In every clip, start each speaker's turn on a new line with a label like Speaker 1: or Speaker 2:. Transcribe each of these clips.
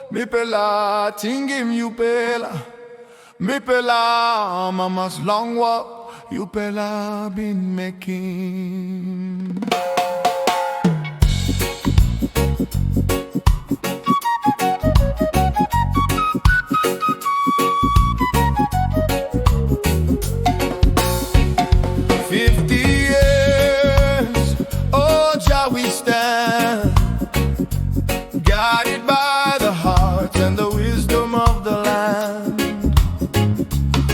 Speaker 1: Mi pela tingim you pela, mi pela mama's long walk you pela been making. Guided by the heart and the wisdom of the land.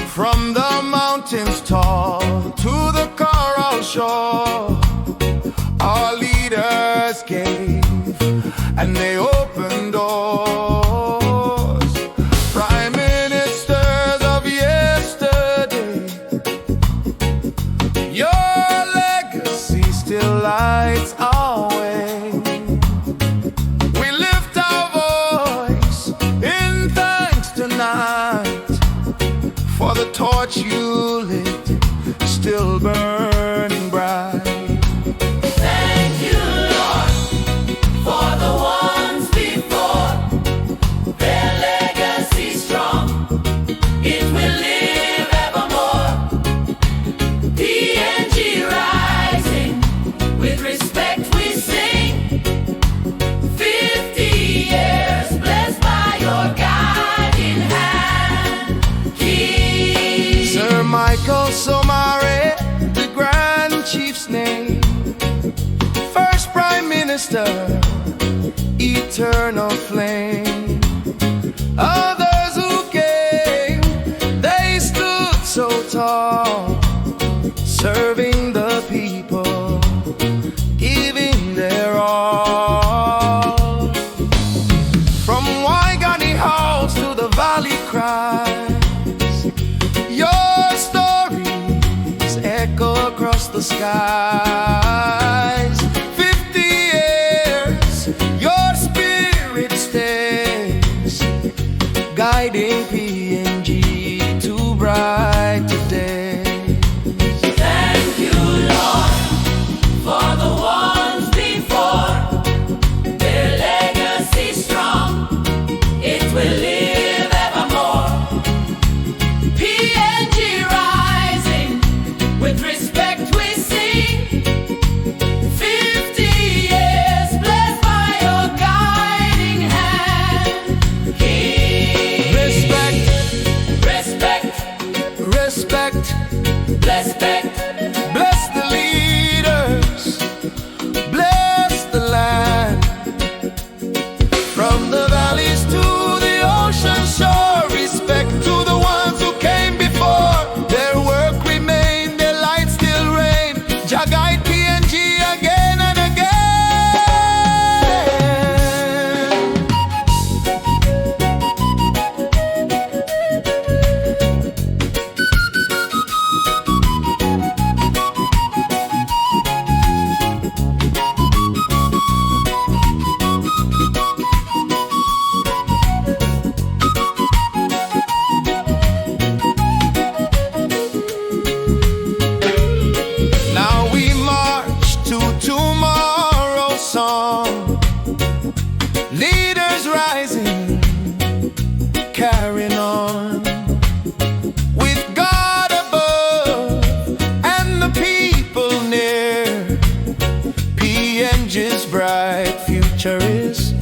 Speaker 1: From the mountains tall to the coral shore, our leaders gave and they opened doors. Prime ministers of yesterday, your legacy still lights our way. For the torch you lit, still burning bright.
Speaker 2: Thank you, Lord, for the ones before. Their legacy strong, it will live evermore. PNG rising, with respect we sing. 50 years blessed by your guiding hand.
Speaker 1: Sir Michael Somare, the Grand Chief's name, first Prime Minister, eternal flame. Others who came, they stood so tall, serving the people, giving their all. From Niugini halls to the valley cries, your stories echo across the skies. 50 years, your spirit stays, guiding PNG to brighter days.
Speaker 2: Thank you, Lord, for the ones before. Their legacy strong, it will live evermore. PNG rising, with respect we sing. 50 years blessed by your guiding hand. King.
Speaker 1: Respect,
Speaker 2: Respect,
Speaker 1: respect,
Speaker 2: respect.
Speaker 1: bless the leaders, bless the land. From the valleys to the ocean shore, respect to the ones who came before. Their work remained, their light still reign. Jah guide PNG again and again. Now we march to tomorrow's song. Leaders rising, carrying on. With God above and the people near, PNG's bright future is